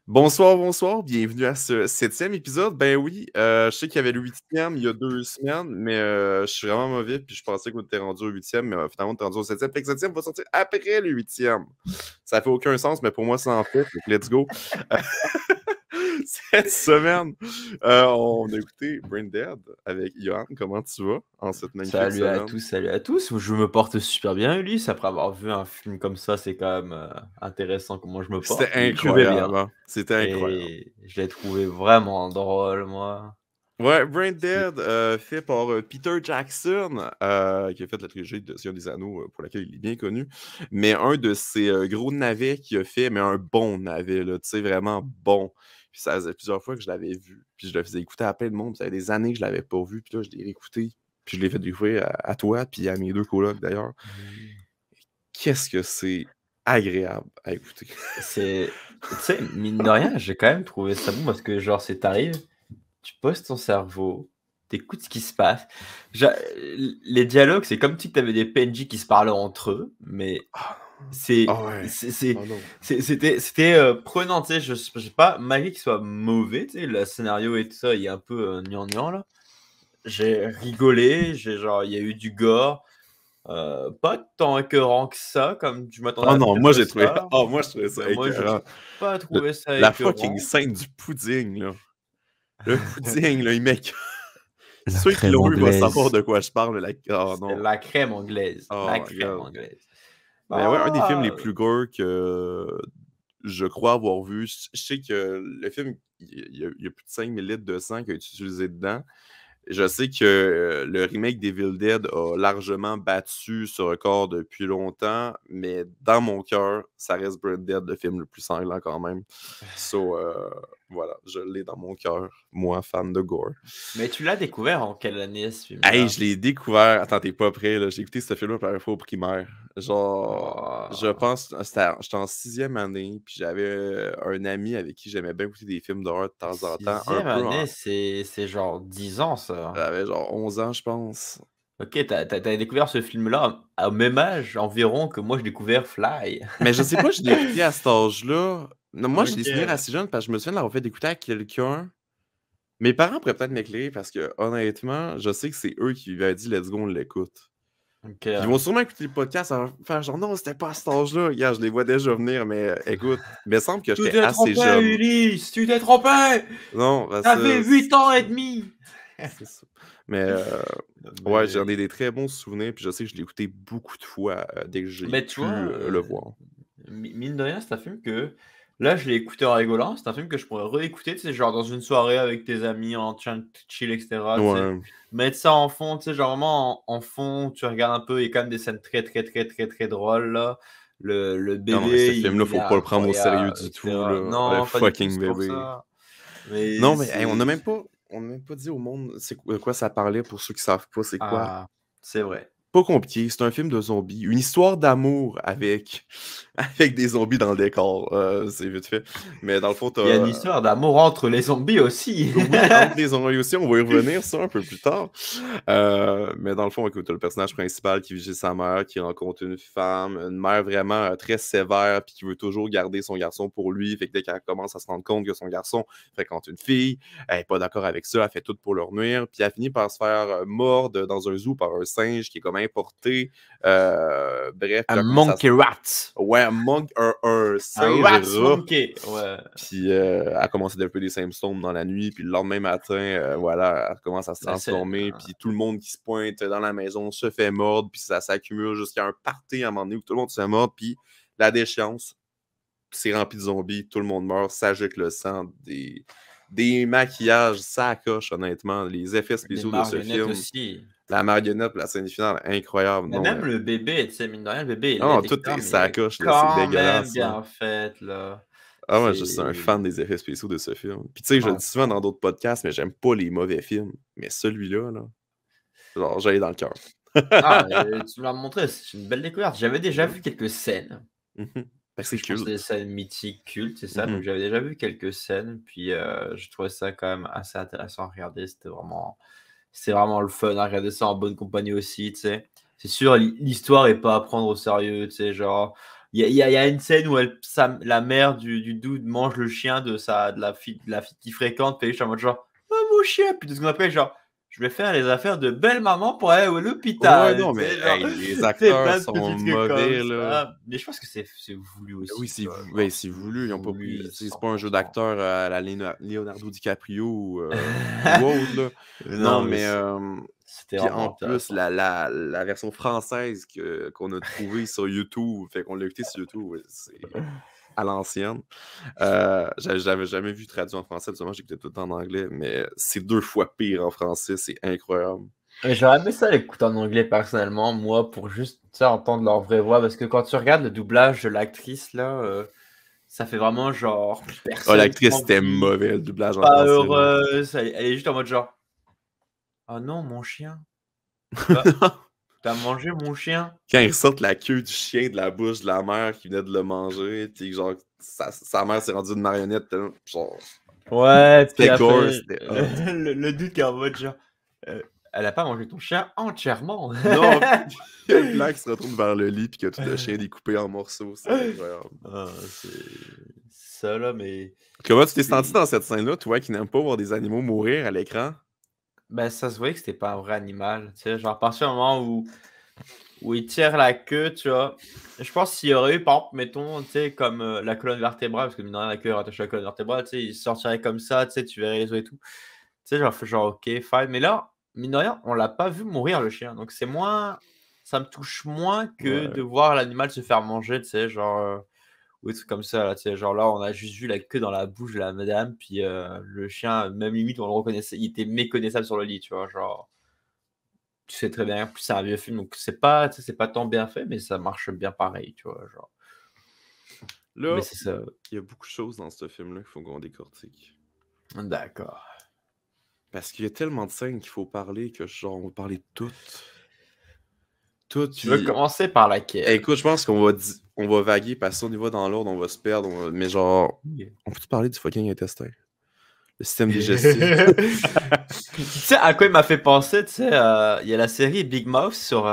Bonsoir, bonsoir, bienvenue à ce 7e épisode. Ben oui, je sais qu'il y avait le 8e il y a 2 semaines, mais je suis vraiment mauvais, puis je pensais qu'on était rendu au 8e, mais finalement, on est rendu au 7e. Fait que le 7e va sortir après le 8e. Ça fait aucun sens, mais pour moi, ça en fait. Donc, let's go. Cette semaine, on a écouté Brain Dead avec Johan. Comment tu vas en cette magnifique Salut à semaine? tous, salut à tous. Je me porte super bien, Ulysse. Après avoir vu un film comme ça, c'est quand même intéressant comment je me C'était porte. Oui, je vais bien. incroyable, hein? C'était incroyable. Et je l'ai trouvé vraiment drôle, moi. Ouais, Brain C'est- Dead, fait par Peter Jackson, qui a fait la trilogie de Seigneur des Anneaux, pour laquelle il est bien connu. Mais un de ces gros navets qu'il a fait, mais un bon navet, là, tu sais, vraiment bon. Puis ça faisait plusieurs fois que je l'avais vu. Puis je le faisais écouter à plein de monde. Ça fait des années que je l'avais pas vu. Puis là, je l'ai réécouté. Puis je l'ai fait découvrir à toi, puis à mes deux colocs d'ailleurs. Qu'est-ce que c'est agréable à écouter. Tu sais, mine de rien, j'ai quand même trouvé ça bon parce que, genre, c'est t'arrives, tu poses ton cerveau, t'écoutes ce qui se passe. Les dialogues, c'est comme si tu avais des PNJ qui se parlaient entre eux, mais Ah ouais. Oh non. c'était prenant, tu sais, je sais pas, malgré qu'il soit mauvais, tu sais, le scénario et tout ça, il est un peu gnangnan, là. J'ai rigolé, il y a eu du gore, pas tant écœurant que ça, comme je m'attendais Oh à non, pire moi que j'ai trouvé. ça, Oh, moi je trouvais ça mais moi, j'ai écœurant. pas trouvé ça La fucking écœurant. scène du pudding, là. Le pudding, là, il mec. La Ceux qui crème l'ont eu vont savoir anglaise. de quoi je parle. Oh C'est non. la crème anglaise, la Oh my crème god. anglaise. Mais ouais, un des films les Ah! plus gore que je crois avoir vu. Je sais que le film, il y a plus de 5000 litres de sang qui a été utilisé dedans. Je sais que le remake d'Evil Dead a largement battu ce record depuis longtemps, mais dans mon cœur, ça reste Brain Dead, le film le plus sanglant quand même. So, voilà, je l'ai dans mon cœur, moi, fan de gore. Mais tu l'as découvert en quelle année, ce Hey, film-là? je l'ai découvert. Attends, t'es pas prêt, là. J'ai écouté ce film-là pour la première fois au primaire. Genre, je Oh. pense, j'étais en 6e année, puis j'avais un ami avec qui j'aimais bien écouter des films d'horreur de temps en temps, un 6e peu en. année, c'est genre 10 ans, ça. J'avais genre 11 ans, je pense. Ok, t'as découvert ce film-là au même âge environ que moi, j'ai découvert Fly. Mais je sais pas, je l'ai écouté à cet âge-là. Non, moi, je l'ai souvenir Ok. assez jeune parce que je me souviens de l'avoir fait écouter à quelqu'un. Mes parents pourraient peut-être m'éclairer parce que, honnêtement, je sais que c'est eux qui lui avaient dit Let's go, on l'écoute. Ok. Puis ils vont sûrement écouter le podcast et faire genre non, c'était pas à cet âge-là. Regarde, je les vois déjà venir, mais écoute, il me semble que Tu j'étais t'es assez trompé, jeune. Ulysse! Tu t'es trompé! Non, ben T'avais ça, 8 ans et demi! c'est ça. Mais ouais, j'en ai Mais, des très bons souvenirs, puis je sais que je l'ai écouté beaucoup de fois dès que j'ai mais tu pu vois, le voir. mine de rien, c'est un film que. Là, je l'ai écouté en rigolant. C'est un film que je pourrais réécouter, tu sais, genre dans une soirée avec tes amis, en train de chill, etc. Tu sais. Ouais. Mettre ça en fond, tu sais, genre vraiment en fond, tu regardes un peu, il y a quand même des scènes très, très, très, très, très drôles, là. Le Non, non, mais ce bébé, film-là, il est faut pas le prendre au sérieux incroyable, du tout, etc. là. Un Non, pas du tout, fucking c'est pour bébé. ça. Mais Non, mais hey, c'est. on n'a même pas dit au monde de quoi ça parlait pour ceux qui savent pas c'est quoi. Ah, c'est vrai. Pas compliqué, c'est un film de zombies. Une histoire d'amour avec, avec des zombies dans le décor. C'est vite fait. Mais dans le fond, Il y a une t'as. histoire d'amour entre les zombies aussi. Oui, entre les zombies aussi, on va y revenir ça un peu plus tard. Mais dans le fond, écoute, t'as le personnage principal qui vit chez sa mère, qui rencontre une femme, une mère vraiment très sévère, puis qui veut toujours garder son garçon pour lui. Fait que dès qu'elle commence à se rendre compte que son garçon fréquente une fille, elle est pas d'accord avec ça, elle fait tout pour leur nuire, puis elle finit par se faire mordre dans un zoo par un singe qui est comme importé. Bref, puis Un elle commence à. monkey rat. Ouais, un Un singe rat's rat. monkey. Ouais. Puis elle commence à développer des symptômes dans la nuit. Puis le lendemain matin, voilà, elle commence à se La scène. transformer. Puis tout le monde qui se pointe dans la maison se fait mordre. Puis ça s'accumule jusqu'à un party à un moment donné où tout le monde se fait mordre. Puis la déchéance, c'est rempli de zombies. Tout le monde meurt. Ça jette le sang. Des maquillages, ça coche, honnêtement. Les effets Des spéciaux de ce marionnettes film. aussi. La marionnette, la scène finale, incroyable. Mais Non, mais. même le bébé, tu sais, mine de rien, le bébé est Non, laid, tout etc. est Mais il ça est coche, là. C'est quand même dégueulasse, là. bien fait, là. Ah ouais, je suis un C'est. fan des effets spéciaux de ce film. Puis tu sais, je le Ah, dis souvent dans d'autres podcasts, mais j'aime pas les mauvais films. Mais celui-là, là, genre, j'ai dans le cœur. ah, tu me l'as montré, c'est une belle découverte. J'avais déjà vu quelques scènes. Mhm. Ben, Parce que c'est je pense que c'est des culte. scènes mythiques, cultes, c'est ça. Donc Mhm. j'avais déjà vu quelques scènes. Puis je trouvais ça quand même assez intéressant à regarder. C'était vraiment le fun à regarder ça en bonne compagnie aussi, tu sais. C'est sûr, l'histoire est pas à prendre au sérieux, tu sais, genre, Il y a une scène où la mère du dude mange le chien de la fille qu'il fréquente, et je suis en mode genre, oh mon chien, puis 2 secondes après, genre, je vais faire les affaires de belle maman pour aller à Ouais, l'hôpital, non, tu mais sais, genre, hey, les c'est acteurs plein de sont petits trucs comme mauvais, là. ça. Mais je pense que c'est voulu Oui, aussi, tu vois, ben, genre, c'est c'est voulu. Ils n'ont pas voulu pris. C'est pas un jeu 100%. d'acteur à la Leonardo DiCaprio ou autre, là. Non, Non, mais mais. c'était Puis vraiment en plus, intéressant. la version française qu'on a trouvée sur YouTube, fait qu'on l'a écouté sur YouTube, ouais, c'est à l'ancienne. J'avais jamais vu traduit en français, absolument, j'écoutais tout le temps en anglais, mais c'est 2 fois pire en français, c'est incroyable. J'aurais aimé ça l'écouter en anglais personnellement, moi, pour juste tu sais, entendre leur vraie voix, parce que quand tu regardes le doublage de l'actrice, là, ça fait vraiment genre Ah, personne l'actrice, c'était envie, mauvais, le doublage en pas français, là. heureuse, elle est juste en mode genre, ah non, mon chien, t'as mangé mon chien? Quand ils sortent la queue du chien de la bouche de la mère qui venait de le manger, puis genre, sa mère s'est rendue une marionnette, genre, Ouais, puis c'était gore, après, c'était hot. le dude qui est en mode genre, elle a pas mangé ton chien entièrement. Non, il y a le blanc qui se retrouve vers le lit, puis qu'il y a tout le chien découpé en morceaux, c'est incroyable. Ah, c'est ça là, mais Comment tu t'es senti dans cette scène-là, toi qui n'aimes pas voir des animaux mourir à l'écran? ben, ça se voyait que c'était pas un vrai animal, tu sais, genre à partir du moment où il tire la queue, tu vois. Je pense s'il y aurait eu, par exemple, mettons, tu sais, comme la colonne vertébrale, parce que mine de rien, la queue est rattachée à la colonne vertébrale, tu sais, il sortirait comme ça, tu sais, tu verrais les os et tout. Tu sais, genre, ok, fine. Mais là, mine de rien, on l'a pas vu mourir, le chien. Donc, c'est moins. Ça me touche moins que Ouais. de voir l'animal se faire manger, tu sais, genre. Ou des trucs comme ça, là, tu sais. Genre là, on a juste vu la queue dans la bouche de la madame, puis le chien, même limite, on le reconnaissait, il était méconnaissable sur le lit, tu vois, genre tu sais très bien, plus c'est un vieux film, donc c'est pas, tu sais, c'est pas tant bien fait, mais ça marche bien pareil, tu vois, genre. Mais Là, c'est ça. il y a beaucoup de choses dans ce film-là qu'il faut qu'on décortique. D'accord. Parce qu'il y a tellement de scènes qu'il faut parler que, genre, on va parler de toutes. Toutes, Tu veux puis... commencer par laquelle? Écoute, je pense on va vaguer, parce que si on y va dans l'ordre, on va se perdre. Mais genre, on peut-tu parler du fucking intestin? Le système digestif. Tu sais à quoi il m'a fait penser, tu sais, il y a la série Big Mouth sur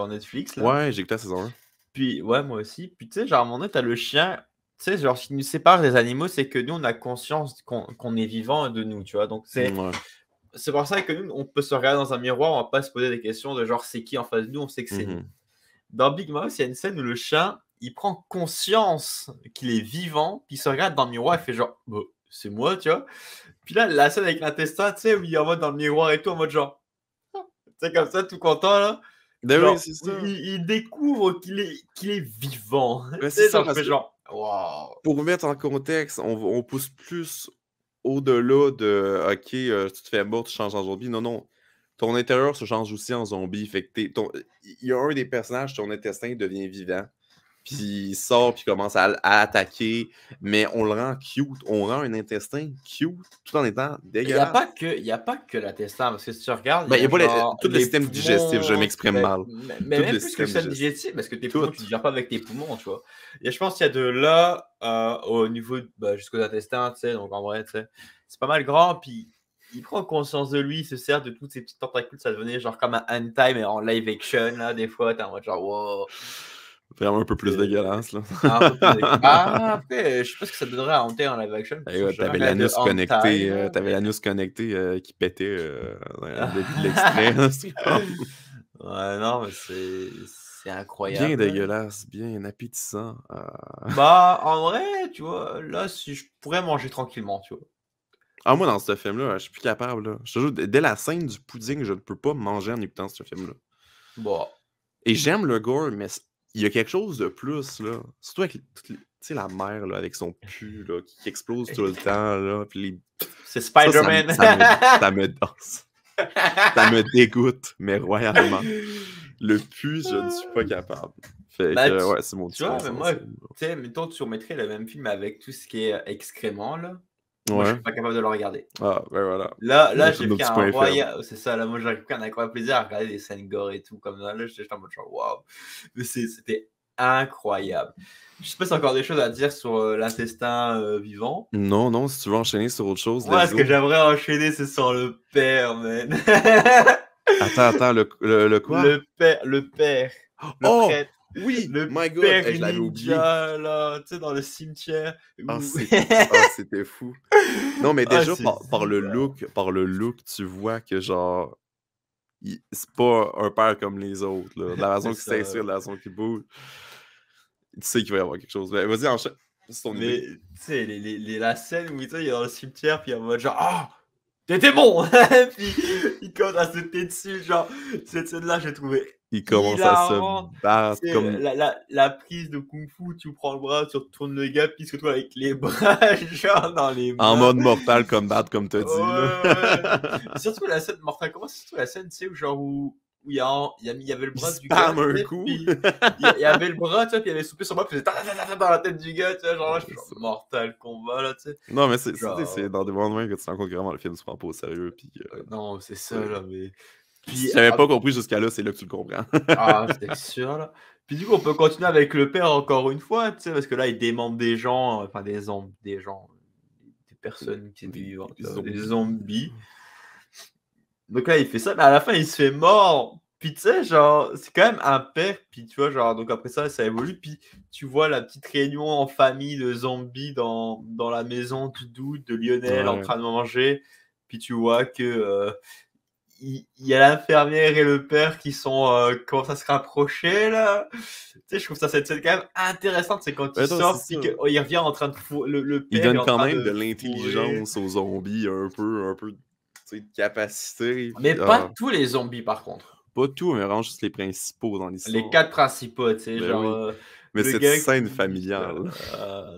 Netflix, là. Ouais, j'ai écouté la saison 1. Puis, ouais, moi aussi. Puis, tu sais, genre, à un moment donné, t'as le chien. Tu sais, genre, ce qui nous sépare des animaux, c'est que nous, on a conscience qu'on est vivant de nous, tu vois. Donc, Ouais. c'est pour ça que nous, on peut se regarder dans un miroir, on va pas se poser des questions de genre, c'est qui en face de nous, on sait que c'est nous. Dans Big Mouth, il y a une scène où le chien, il prend conscience qu'il est vivant, puis il se regarde dans le miroir et fait genre, bah, c'est moi, tu vois. Puis là, la scène avec l'intestin, tu sais, où il est en mode dans le miroir et tout, en mode genre, tu sais, comme ça, tout content, là. Ben oui, Genre, c'est ça. il découvre qu'il est vivant. Ben, Tu c'est sais, ça, genre, je parce fais que genre, waouh. pour mettre en contexte, on pousse plus au-delà de OK, tu te fais mort, tu changes en zombie. Non, non. Ton intérieur se change aussi en zombie. Fait que il y a un des personnages, ton intestin devient vivant. Puis il sort, puis commence à attaquer. Mais on le rend cute. On rend un intestin cute tout en étant dégueulasse. Il y a pas que l'intestin, parce que si tu regardes, Ben, il il y y a a pas genre tout le les système digestif, je poumons, m'exprime mal. mais Tout même le plus que le système système digestif. digestif, parce que tes Tout. poumons, tu ne digères pas avec tes poumons, tu vois. Et je pense qu'il y a de là au niveau, bah, jusqu'aux intestins, tu sais, donc en vrai, tu sais, c'est pas mal grand, puis il prend conscience de lui, il se sert de toutes ces petites tentacules, ça devenait genre comme un hentai, mais en live action, là, des fois, t'es en mode genre, wow. Vraiment un peu plus C'est dégueulasse, là. un peu plus. Bah, après, je sais pas ce que ça donnerait à hanter en live action. Eh J'ai ouais, jamais regardé de hentai, là, t'avais mais. l'anus connecté qui pétait dans le début de l'extrait. C'est comme Ouais, non, mais c'est bien incroyable, là. dégueulasse, bien appétissant. Bah, en vrai, tu vois, là, si je pourrais manger tranquillement, tu vois. Ah, moi, dans ce film-là, je suis plus capable. Là. Je te jure, dès la scène du pudding, je ne peux pas manger en écoutant ce film-là. Bon. Et j'aime le gore, mais il y a quelque chose de plus, là. Surtout avec tu sais, la mère, là, avec son pu, là, qui explose tout le temps, là. Puis C'est ça, Spider-Man. ça me danse. Ça me dégoûte, mais royalement. Le pu, je ne suis pas capable. Fait Bah, que, ouais, c'est mon tu petit vois, mais moi, tu consensus. sais, mettons, tu remettrais le même film avec tout ce qui est excrément, là. Moi, je Ouais. serais pas capable de le regarder. Ah, ben voilà. Là, C'est j'ai nos pris petits un points faibles. royal. C'est ça, là, moi, j'ai pris un incroyable plaisir à regarder des scènes gore et tout, comme ça. Là, j'étais en mode genre, waouh. Mais c'était incroyable. Je sais pas si encore des choses à dire sur l'intestin vivant. Non, non, si tu veux enchaîner sur autre chose, Moi, let's ce que go. j'aimerais enchaîner, c'est sur le père, man. Attends, le quoi? Le père, le Oh! prêtre. Oui, Le my God, père hey, je l'avais oublié. ninja, là, tu sais, dans le cimetière. Ah, Où... c'était fou. Non, mais Ah, déjà, c'est par le look, tu vois que genre, c'est pas un père comme les autres, là. De la façon c'est qu'il ça. s'inspire, de la façon qu'il bouge, tu sais qu'il va y avoir quelque chose. Vas-y, enchaîne. C'est ton Mais, idée. tu sais, la scène où tu sais, il est dans le cimetière, puis en mode genre, ah, t'étais bon! Puis il commence à se sauter dessus, genre, cette scène-là, j'ai trouvé Il commence à se hilarant. battre C'est comme la prise de Kung Fu, tu prends le bras, tu retournes le gars, puis surtout avec les bras, genre, dans les en mains. mode Mortal Kombat, comme t'as dit, Ouais. là. Surtout la scène Mortal Kombat, c'est surtout la scène, tu sais, où genre où il y avait le Il bras du gars, spam un tu sais, coup. puis il y avait le bras, tu sais, puis il avait soupé son bras, puis il faisait dans la tête du gars, tu sais, genre là, je suis genre Mortal Kombat, là, tu sais. Non, mais c'est Genre, dans des moments de même que tu te rends compte que vraiment le film se prend pas au sérieux. Puis, non, c'est ça, là, mais. si Puis, tu n'avais pas compris jusqu'à là, c'est là que tu le comprends. c'est sûr, là. Puis du coup, on peut continuer avec le père encore une fois, tu sais, parce que là, il démembre des gens, enfin des gens, des personnes qui étaient vivantes, là, des zombies. Donc là, il fait ça, mais à la fin, il se fait mort. Puis tu sais, genre, c'est quand même un père. Puis tu vois, genre, donc après ça évolue. Puis tu vois la petite réunion en famille de zombies dans la maison du doute de Lionel en Ouais. train de manger. Puis tu vois que il y a l'infirmière et le père qui sont commencent à se rapprocher là. Tu sais, je trouve ça cette scène quand même intéressante. C'est quand il Attends, sort, c'est puis ça. qu'il revient en train de le Il père est donne en quand train même de de fourrer. l'intelligence aux zombies, un peu, tu sais, de capacité. Mais Puis, pas tous les zombies par contre. pas tout, mais vraiment juste les principaux dans Les l'histoire. 4 principaux, tu sais, Ben genre oui. Mais le cette gars scène qui familiale.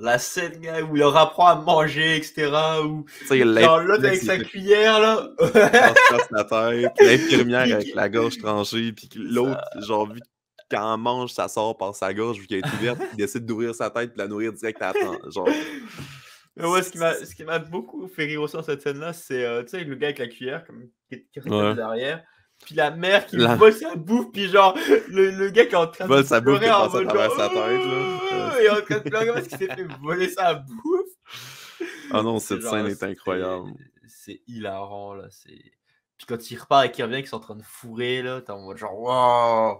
la scène gars, où il leur apprend à manger, etc. Ou Tu sais, genre l'autre l'infirmière avec qui s'est sa fait cuillère là. transpercer la tête, l'infirmière Puis avec la gorge tranchée, puis l'autre, ça. genre, vu quand elle mange, ça sort par sa gorge, vu qu'elle est ouverte, il décide d'ouvrir sa tête et de la nourrir direct à temps. Genre. Mais ouais, ce qui m'a beaucoup fait rire aussi dans cette scène-là, c'est tu sais le gars avec la cuillère qui reste Ouais. derrière. Puis la mère qui La... vole sa bouffe, puis genre le gars qui est en train de vole sa bouffe qui pleurer est en passée à mode travers genre sa tête, là. il est en train de pleurer parce qu'il s'est fait voler sa bouffe. Ah non, C'est cette scène genre est incroyable. c'est hilarant là, c'est puis quand il repart et qu'il revient qu'ils sont en train de fourrer là, t'es en mode genre waouh.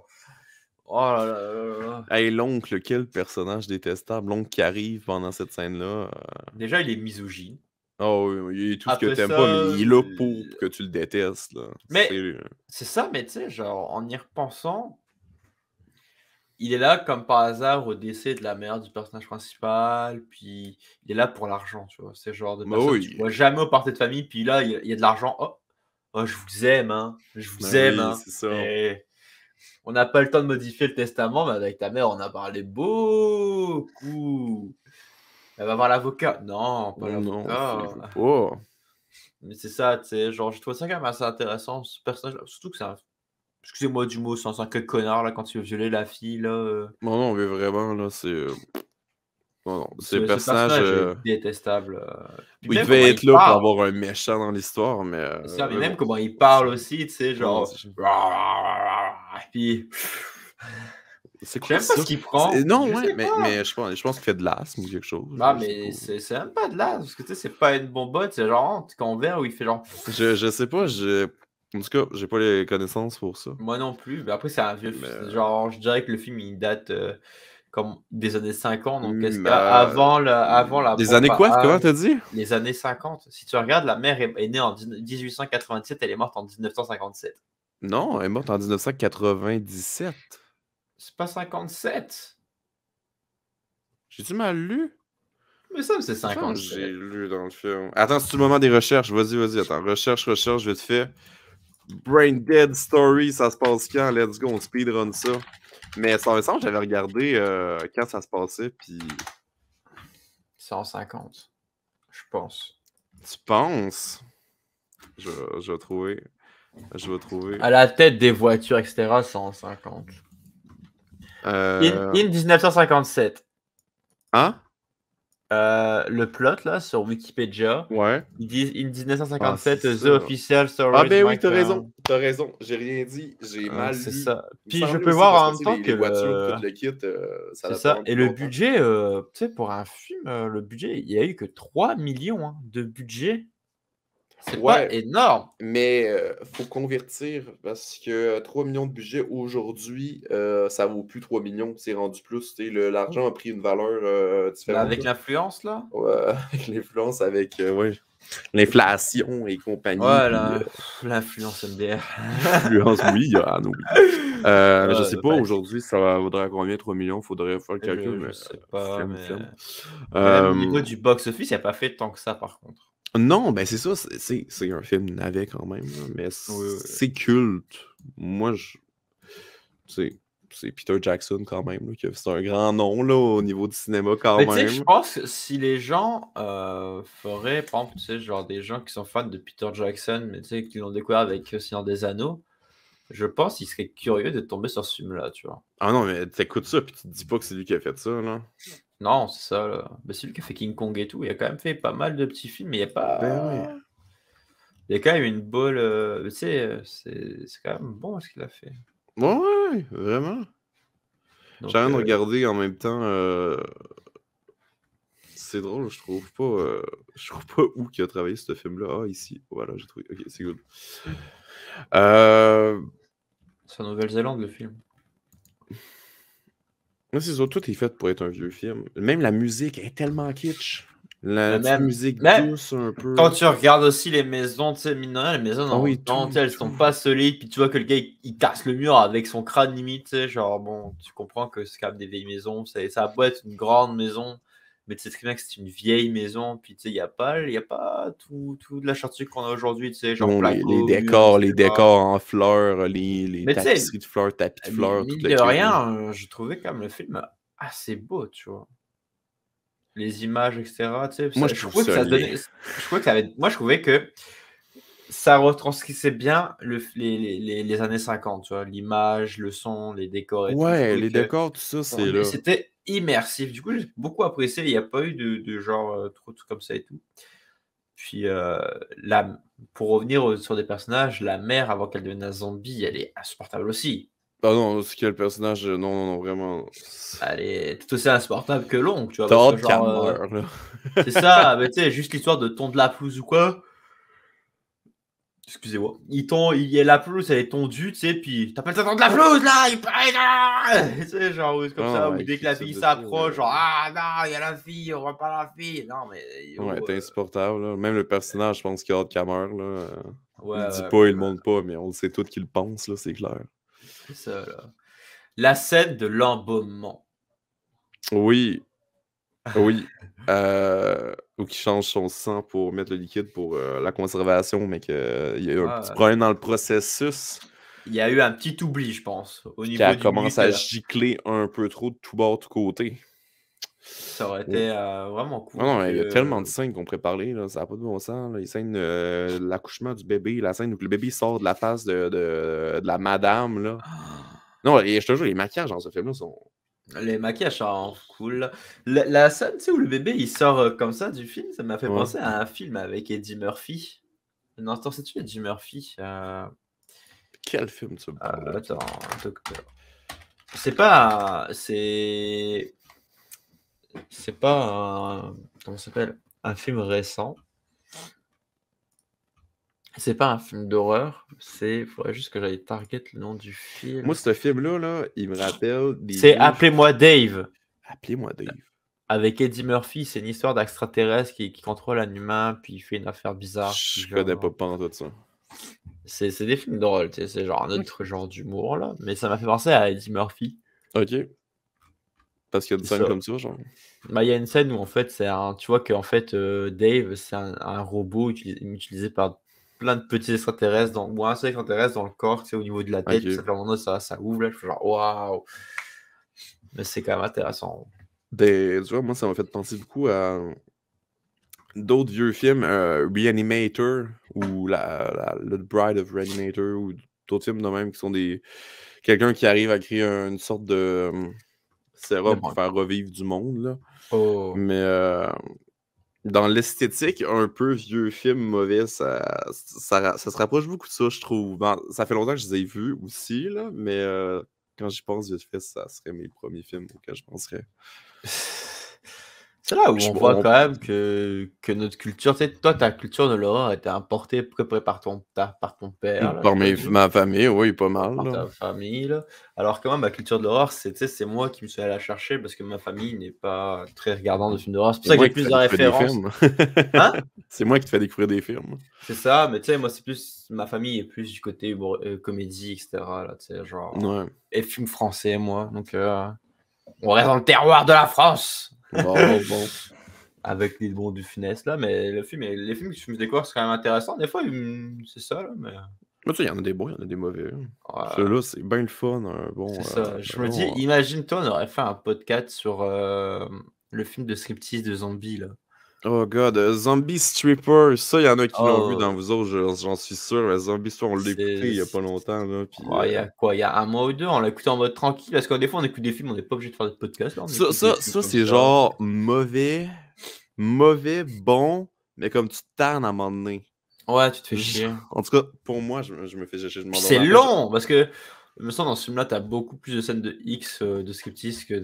Oh là là là là. Hey, l'oncle, quel personnage détestable. L'oncle qui arrive pendant cette scène-là. Déjà il est misogyne. Oh oui, il est tout ce que Après t'aimes pas, mais ça, il est là pour que tu le détestes, là. mais c'est ça, mais tu sais, genre, en y repensant, il est là comme par hasard au décès de la mère du personnage principal, puis il est là pour l'argent, tu vois. C'est le genre de Bah personne que tu oui. vois jamais au party de famille, puis là, il y a de l'argent. Oh, oh, je vous aime, hein. Je vous Ben aime, oui, hein. c'est ça. Et on n'a pas le temps de modifier le testament, mais avec ta mère, on a parlé beaucoup. Elle va voir l'avocat. Non, pas Non, il veut l'avocat. pas. Mais c'est ça, tu sais, genre, je trouve ça quand même assez intéressant, ce personnage, surtout que c'est un excusez-moi du mot, c'est un sacré connard là quand il veut violer la fille là. Non, non, mais vraiment, là, c'est. Non, non, c'est le Ce personnage. personnage est détestable. Puis Il même comment devait être il là pour parle. avoir un méchant dans l'histoire, mais. C'est ça, mais même Bon. comment il parle aussi, tu sais, Non, genre. Puis. c'est Je quoi sais même pas ça? ce qu'il prend. Non, Je ouais, sais pas. mais je pense qu'il fait de l'asthme ou quelque chose. Ah, Je sais mais pas. c'est même pas de là, parce que tu sais, c'est pas une bonbonne, c'est genre quand on verra où il fait genre. Je sais pas, en tout cas, j'ai pas les connaissances pour ça. Moi non plus, mais après, c'est un vieux. Mais. Genre, je dirais que le film il date comme des années 50, donc est-ce Bah, qu'avant avant la des années quoi? Comment t'as dit? les années 50. Si tu regardes, la mère est née en 1897, elle est morte en 1957. Non, elle est morte en 1997. C'est pas 57? J'ai-tu mal lu? Mais ça, c'est Je pense que j'ai 57. lu dans le film. Attends, c'est le moment des recherches. Vas-y, attends. Recherche, vite fait. Brain Dead Story, ça se passe quand? Let's go, on speedrun ça. Mais ça me semble que j'avais regardé quand ça se passait, puis... C'est en 50, je pense. Tu penses? Je vais trouver. À la tête des voitures, etc., c'est en 50. In 1957. Hein? Le plot, là, sur Wikipédia, Ouais. ils disent in 1957, c'est The ça. Official Story. Ah ben oui, t'as raison. J'ai rien dit, j'ai mal C'est lu. ça. Il me Puis je semblait peux aussi, voir parce en que, même tu sais, temps les que voitures, tout le kit, ça c'est date ça. vraiment Et plus le longtemps. budget, tu sais, pour un film, le budget, il y a eu que 3 millions de budget. C'est pas Ouais, énorme. mais faut convertir parce que 3 millions de budget aujourd'hui, ça vaut plus 3 millions, c'est rendu plus. L'argent a pris une valeur Là, différente. avec Là. l'influence, là. Ouais, avec l'influence, avec ouais, l'inflation et compagnie, puis Voilà, l'influence MDR. l'influence, oui, Yann, oui. Mais je sais pas, Classique. aujourd'hui, ça vaudrait combien 3 millions? Faudrait faire le calcul, Je mais sais pas, flemme, mais flemme. même au Euh, niveau du box-office, il a pas fait tant que ça, par contre. non, ben c'est ça, c'est un film navet quand même, là, mais Oui, oui. c'est culte. Moi, c'est c'est Peter Jackson quand même, là, c'est un grand nom là, au niveau du cinéma quand Mais tu sais, je même. pense que si les gens feraient, par exemple, tu sais, genre des gens qui sont fans de Peter Jackson, mais tu sais, qui l'ont découvert avec Seigneur des Anneaux, je pense qu'ils seraient curieux de tomber sur ce film-là, tu vois. Ah non, mais t'écoutes ça, puis tu te dis pas que c'est lui qui a fait ça, là. Non, c'est ça, là. Bah, c'est lui qui a fait King Kong et tout. Il a quand même fait pas mal de petits films, mais il y a Ben oui. pas. Il y a quand même une bolle. Tu sais, c'est quand même bon ce qu'il a fait. Ouais, ouais, vraiment. Donc, J'ai rien de regarder en même temps. C'est drôle, je trouve pas où qu'il a travaillé ce film-là. Ah, ici. Voilà, j'ai trouvé. Ok, c'est good. c'est en Nouvelle-Zélande, le film. Moi, c'est surtout tout est fait pour être un vieux film. Même la musique est tellement kitsch. La Mais petite même, musique même douce un quand peu. tu regardes aussi les maisons, tu sais, mine de rien, les maisons Ah dans le oui, temps, tu tout, sais, elles sont tout. pas solides. Puis tu vois que le gars, il casse le mur avec son crâne limite. Tu sais, genre, bon, tu comprends que c'est quand même des vieilles maisons. Ça a beau être une grande maison, mais tu sais très bien que c'est une vieille maison. Puis tu sais, il y a pas tout de la charge qu'on a aujourd'hui, tu sais, genre Bon, placo, mur, les etc. décors en fleurs, les Mais tu sais, tapisseries de fleurs, tapis de fleurs, tout mine le de kit, là. rien, je trouvais quand même le film assez beau, tu vois. Les images, etc. Tu sais, Moi, je je trouve trouvais que ça ça laid. donnait. Je trouvais que ça avait, moi, je trouvais que ça retranscrivait bien les années 50, tu vois. L'image, le son, les décors et tout. Je Ouais, trouvais les que décors, tout ça, c'est là. c'était immersif. Du coup, j'ai beaucoup apprécié. Il n'y a pas eu de genre trop de trucs comme ça et tout. Puis, pour revenir sur des personnages, la mère, avant qu'elle devienne un zombie, elle est insupportable aussi. Ah non, c'est quel personnage. Non, non, non, vraiment. Elle est tout aussi insupportable que l'oncle, tu vois. T'as Parce que, hâte qu'elle genre, meure, là. c'est ça, mais tu sais, juste l'histoire de tondre la pelouse ou quoi. Excusez-moi. Il y a la pelouse, elle est tondue, tu sais, puis t'appelles ça tondre la pelouse, là, il paraît, là. Tu sais, genre, comme Non, ça, non, ou elle dès que crie la ça fille dessus. s'approche, genre, ah, non, il y a la fille, on voit pas la fille. Non, mais, Ouais, yo, t'es insupportable, là. Même le personnage, je pense qu'il a hâte qu'elle meure, là. ouais, Il le dit ouais, pas, il le complètement. montre pas, mais on le sait tous qu'il le pense, là, c'est clair. C'est ça, là. La scène de l'embaumement. Oui, oui. Ou qu'il change son sang pour mettre le liquide pour la conservation, mais qu'il y a eu un petit Ouais. problème dans le processus. Il y a eu un petit oubli, je pense, au Puis niveau qu'elle du commence à minuteur. gicler un peu trop de tout bord, tout côté. Ça aurait Mm. été vraiment Non, cool non, il y a tellement de que. scènes qu'on pourrait parler, là, ça n'a pas de bon sens. Là. Les scènes, l'accouchement du bébé, la scène où le bébé sort de la face de la madame. Là. Non, et je te jure, les maquillages dans ce film-là sont. Les maquillages sont cool. La scène, tu sais, où le bébé il sort comme ça du film, ça m'a fait Ouais. penser à un film avec Eddie Murphy. Non, attends, c'est-tu Eddie Murphy Quel film tu me parles? Attends, docteur. C'est pas. C'est pas un. Comment ça s'appelle? Un film récent. C'est pas un film d'horreur. Faudrait juste que j'aille target le nom du film. Moi, ce film-là, là, il me rappelle des C'est vieux. Appelez-moi Dave. Appelez-moi Dave. Avec Eddie Murphy, c'est une histoire d'extraterrestre qui contrôle un humain, puis il fait une affaire bizarre. Je Puis connais pas genre, pantoute ça. c'est des films drôles, tu sais, c'est genre un autre genre d'humour, là. Mais ça m'a fait penser à Eddie Murphy. Ok. Parce qu'il y a une C'est scène ça. comme ça, genre. Bah, il y a une scène où, en fait, tu vois qu'en fait, Dave, c'est un robot utilisé par plein de petits extraterrestres, ou un seul extraterrestre dans le corps, tu sais, au niveau de la tête, puis ça Ok. fait un moment, ça ouvre, là, je fais genre, waouh! Mais c'est quand même intéressant. Tu vois, moi, ça m'a fait penser beaucoup à d'autres vieux films, Reanimator ou The Bride of Reanimator ou d'autres films de même qui sont des. Quelqu'un qui arrive à créer une sorte de sérum pour Demande. faire revivre du monde, là. Oh. Mais dans l'esthétique, un peu vieux film mauvais, ça se rapproche beaucoup de ça, je trouve. Bon, ça fait longtemps que je les ai vus aussi, là, mais quand j'y pense vite fait, ça serait mes premiers films auxquels je penserais. C'est là où Je on voit on quand même que notre culture, tu sais, toi, ta culture de l'horreur a été importée, préparée par ton père, là, je par présume, ma famille, oui, pas mal, par là. ta famille, là. Alors que moi, ma culture de l'horreur, c'est, tu sais, c'est moi qui me suis allé la chercher parce que ma famille n'est pas très regardante de films d'horreur. C'est pour C'est ça que moi j'ai qui te plus fais de découvrir des références. films. Hein? C'est moi qui te fais découvrir des films. C'est ça, mais tu sais, moi, c'est plus, ma famille est plus du côté comédie, etc., là, tu sais, genre, Ouais. et films français, moi. Donc, on reste dans le terroir de la France! Bon. Avec les bons du Funès là, mais les films que je me découvre, c'est quand même intéressant. Des fois, c'est ça, là, mais Mais tu sais, il y en a des bons, il y en a des mauvais. ouais, Celui-là, c'est bien le fun, un c'est bon, ça. Je me dis, bon, imagine-toi, on aurait fait un podcast sur le film de striptease de zombies, là. oh god, Zombie Stripper, ça, il y en a qui l'ont vu dans Oh, vous autres, j'en suis sûr. Zombie Stripper, on l'a écouté c'est. il y a pas longtemps, là, puis Ouais, il y a quoi? Il y a un mois ou deux, on l'a écouté en mode tranquille, parce que des fois, on écoute des films, on n'est pas obligé de faire de podcast, là, on écoute des films ça comme c'est ça. genre mauvais, bon, mais comme tu te tannes à un moment donné. Ouais, tu te fais chier. En tout cas, pour moi, je me fais je Puis m'endormais c'est après. long, parce que, il me semble, dans ce film-là, t'as beaucoup plus de scènes de X, de striptease que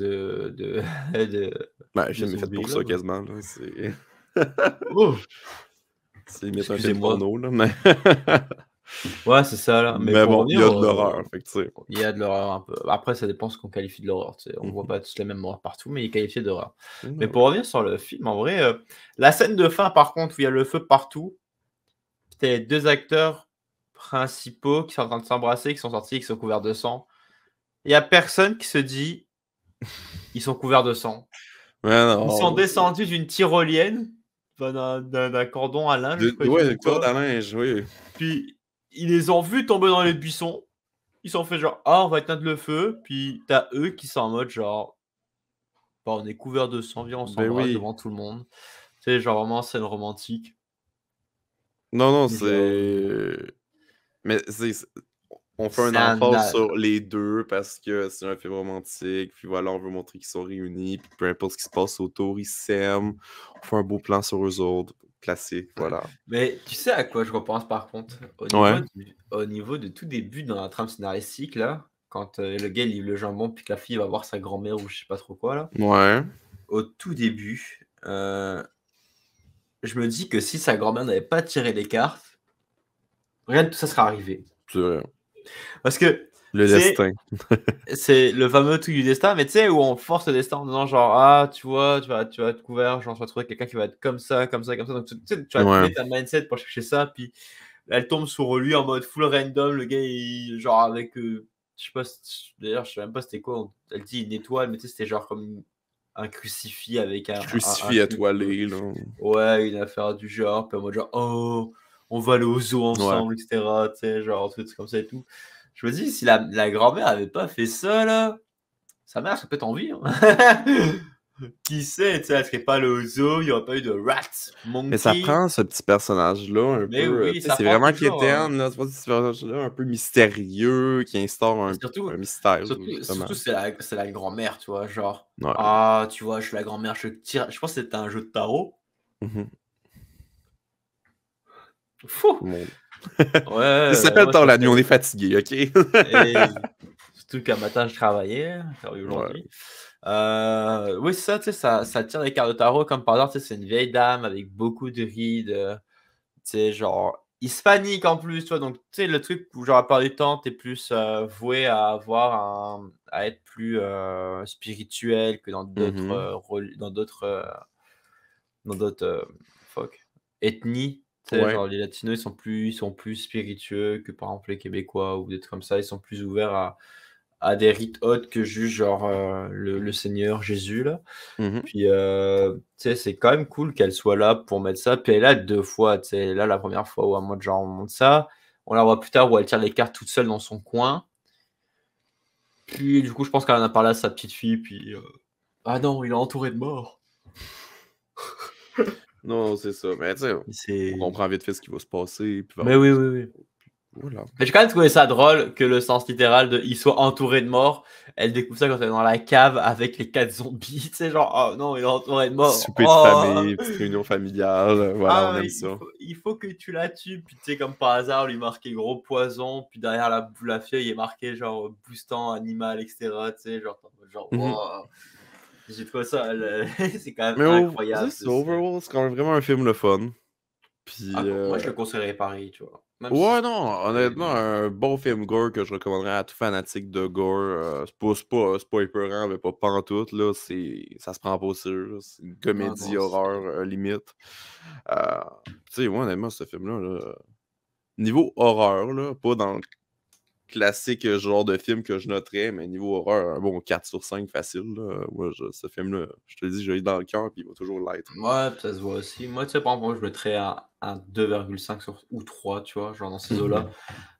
Ben, le de film est fait zombies, pour là. ça quasiment, là, c'est Oh! c'est limite un film Excusez-moi. porno, là, mais Ouais, c'est ça, là. Mais mais pour bon, il y revenir a de l'horreur, fait que tu sais. il y a de l'horreur un peu. Après, ça dépend ce qu'on qualifie de l'horreur, tu sais. On voit Mmh pas tous les mêmes horreurs partout, mais il est qualifié d'horreur. Mais mh. pour revenir sur le film, en vrai, la scène de fin, par contre, où il y a le feu partout, c'était les 2 acteurs principaux qui sont en train de s'embrasser, qui sont sortis, qui sont couverts de sang. Il y a personne qui se dit: «Ils sont couverts de sang». Ouais, Ils sont non, descendus d'une tyrolienne, enfin d'un cordon à linge, je ouais, présume, le ou corde quoi. à linge, oui. Puis, ils les ont vus tomber dans les buissons. Ils sont fait genre: «Ah, on va éteindre le feu», puis t'as eux qui sont en mode genre: «Bah, on est couverts de sang, viens, on Ben s'embrasse oui. devant tout le monde». Tu sais, genre vraiment scène romantique. Non, Genre, c'est mais on fait un c'est un emphase a sur les 2 parce que c'est un film romantique, puis voilà, on veut montrer qu'ils sont réunis, puis peu importe ce qui se passe autour, ils s'aiment. On fait un beau plan sur eux autres, classique, voilà. mais tu sais à quoi je repense par contre? Ouais, Au niveau de tout début dans la trame scénaristique là, quand, le gars livre le jambon, puis que la fille va voir sa grand-mère ou je sais pas trop quoi là. ouais, Au tout début, je me dis que si sa grand-mère n'avait pas tiré les cartes, rien de tout ça serait arrivé. c'est vrai. Parce que, Le c'est destin. c'est le fameux truc du destin, mais tu sais, où on force le destin en disant genre: «Ah, tu vois, tu vas être couvert, genre, tu vas trouver quelqu'un qui va être comme ça, comme ça, comme ça». Donc tu sais, tu vas te Ouais. mettre un mindset pour chercher ça, puis elle tombe sur lui en mode full random, le gars, il genre avec, je sais pas d'ailleurs, je sais même pas c'était quoi, elle dit une étoile, mais tu sais, c'était genre comme un crucifix avec un Crucifix truc, étoilé, là. ouais, une affaire du genre, puis en mode genre: «Oh, on va aller au zoo Ouais. ensemble» et cetera, tu sais, genre, trucs comme ça et tout. Je me dis, si la grand-mère avait pas fait ça là, sa mère serait peut-être en vie, hein. Qui sait, tu sais, elle serait pas allée au zoo, il y aurait pas eu de rat, Mais ça monkey. prend ce petit personnage-là un Mais peu, oui, tu sais, ça c'est prend vraiment toujours, quétaine, là, c'est pas ce personnage-là un peu mystérieux qui instaure mais un mystère, justement. surtout c'est la grand-mère, tu vois? Genre: Ouais. «Ah, tu vois, je suis la grand-mère, je tire», je pense que c'était un jeu de tarot. Mmh Fou! Mon ça Ouais, s'appelle moi tard ça la nuit, on fait est fatigué, OK? et surtout qu'un matin je travaillais, Ouais. aujourd'hui. Oui, c'est ça, tu sais, ça tire les cartes de tarot comme par hasard, tu sais, c'est une vieille dame avec beaucoup de rides, tu sais, genre hispanique en plus, tu vois? Donc, tu sais, le truc où genre la plupart du temps, tu es plus, voué à avoir à être plus, spirituel que Mmh mh. dans d'autres, ethnies. Tu sais, Ouais. genre les latinos, ils sont plus spiritueux que par exemple les québécois ou des trucs comme ça. Ils sont plus ouverts à des rites autres que juste genre, le Seigneur Jésus là. Mmh mh. Puis, tu sais, c'est quand même cool qu'elle soit là pour mettre ça. Puis elle est là 2 fois, tu sais. Elle est là la première fois où en mode genre on monte ça. On la voit plus tard où elle tire les cartes toute seule dans son coin. Puis du coup, je pense qu'elle en a parlé à sa petite fille, puis, ah non, il est entouré de morts. Non, c'est ça, mais tu sais, on C'est comprend vite fait ce qui va se passer, puis mais oui, oui, oui. voilà. Mais j'ai quand même trouvé ça drôle que le sens littéral de «il soit entouré de morts», elle découvre ça quand elle est dans la cave avec les 4 zombies, tu sais, genre: «Oh non, il est entouré de morts. Souper de Oh! famille, petite réunion familiale, voilà, on Ah, aime ça. il faut que tu la tues», puis tu sais, comme par hasard, lui marqué gros poison, puis derrière la feuille, il est marqué genre boostant animal et cetera, tu sais, genre tu es en mode genre: Mmh mh. «Waouh!» J'ai trouvé ça, c'est quand même Mais incroyable. c'est overall, c'est quand même vraiment un film le fun. Puis, Ah, moi, je le conseillerais pareil, tu vois. Même si ouais, non, honnêtement, un bon film gore que je recommanderais à tout fanatique de gore. C'est pas épeurant, mais pas pantoute, là. Ça se prend pas au sérieux, là. C'est une non, comédie non, horreur limite. Tu sais, moi, honnêtement, ce film-là, niveau horreur, là, pas dans le classique genre de film que je noterais, mais niveau horreur, un bon 4 sur 5 facile, là. Moi, ce film-là, je te le dis, je l'ai dans le cœur, puis il va toujours l'être. ouais, ça se voit aussi. Moi, tu sais, par exemple, moi, je mettrais un 2,5 ou 3, tu vois, genre dans ces eaux-là.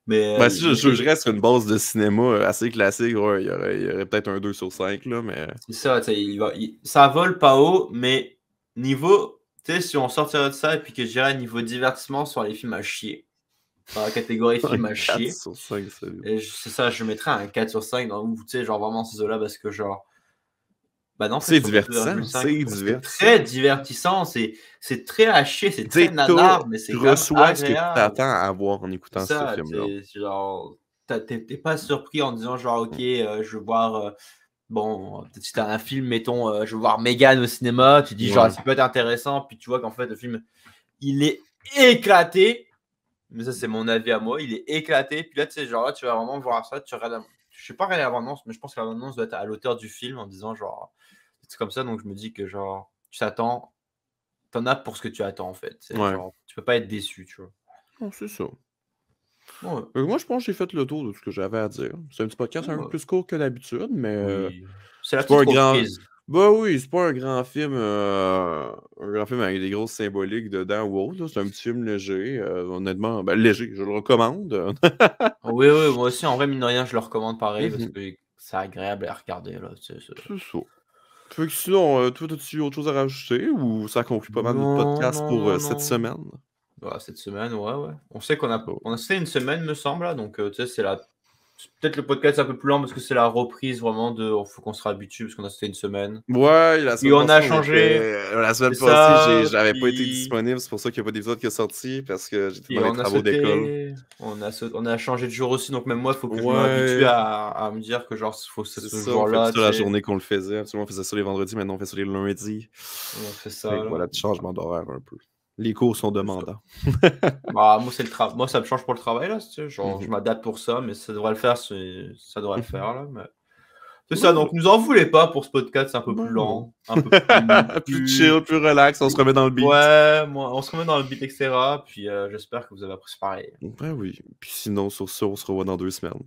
Mais Ben, si je reste sur une base de cinéma assez classique, ouais, il y aurait peut-être un 2 sur 5, là, mais... c'est ça, tu sais, ça vole pas haut, mais niveau, tu sais, si on sortirait de ça et puis que je dirais niveau divertissement sur les films à chier, dans la catégorie Un films à 4 chier, sur 5, salut. et c'est ça, je mettrais un 4 sur 5 dans, tu sais, genre vraiment ces eaux-là parce que genre, bah non, en fait, C'est je mettrais divertissant, 2,5 c'est parce que c'est divertissant. très divertissant, c'est très à chier, c'est Tu très sais, nanar, mais tu c'est quand même reçois ce que tu agréable. t'attends à voir en C'est écoutant ce ça, film-là. c'est genre, t'es pas surpris en disant genre, OK, je veux voir, bon, peut-être si t'as un film, mettons, je veux voir Megan au cinéma, tu dis genre, Ouais. ça peut être intéressant, puis tu vois qu'en fait, le film, il est éclaté, mais ça, c'est mon avis à moi, il est éclaté, puis là, tu sais, genre, là, tu vas vraiment voir ça, tu regardes, je sais pas regarder l'abondance, mais je pense que l'abondance doit être à l'auteur du film en disant genre, c'est comme ça, donc je me dis que genre, tu t'attends, t'en as pour ce que tu attends en fait, c'est Ouais. genre, tu peux pas être déçu, tu vois. Non, c'est ça. Ouais, Moi, je pense que j'ai fait le tour de ce que j'avais à dire. C'est un petit podcast un peu ouais. plus court que d'habitude, mais Oui, c'est la c'est pas petite un grand... reprise. Bah oui, c'est pas un grand film avec des grosses symboliques dedans ou autre, là. C'est un petit film léger, honnêtement. Ben, léger, je le recommande. Oui, oui, moi aussi, en vrai, mine de rien, je le recommande pareil parce Mhm. que c'est agréable à regarder. Là, C'est ça. Fait que sinon, toi, as-tu autre chose à rajouter ou ça conclut pas mal notre Non, podcast non, pour non, cette non. semaine? Voilà, cette semaine, ouais, ouais. On sait Bon. on a fait une semaine, me semble, là, donc tu sais, c'est peut-être le podcast un peu plus lent parce que c'est la reprise vraiment de. Il faut qu'on se réhabitue parce qu'on a fait une semaine. Ouais, la Puis semaine on passée, a on changé, était. La c'est semaine passée, ça. j'avais pas été Puis disponible, c'est pour ça qu'il n'y a pas d'épisode qui est sorti, parce que j'étais Puis dans les on a travaux d'école. sauté, on a changé de jour aussi, donc même moi, il faut que je m'habitue Ouais, à me dire que genre, faut que c'est c'est ce ça, on fait plus jour-là, ça tu la sais. journée qu'on le faisait. Absolument, on faisait ça les vendredis, maintenant on fait ça les lundis. On fait Fait ça, que là. voilà, petit changement d'horaire un peu. Les cours sont C'est ça. demandants. Bah, moi, moi, ça me change pour le travail, là, tu sais, genre, je Mhm. m'adapte pour ça, mais ça devrait le faire, ça devrait le Mhm. faire, là, mais c'est ça, Ben, donc nous en voulez pas pour ce podcast, c'est un peu plus ben non. lent, un peu plus, Plus chill, plus relax, on se remet dans le beat. ouais, moi, on se remet dans le beat, etc., puis j'espère que vous avez apprécié pareil. Ben oui. Puis sinon, sur ça, on se revoit dans 2 semaines.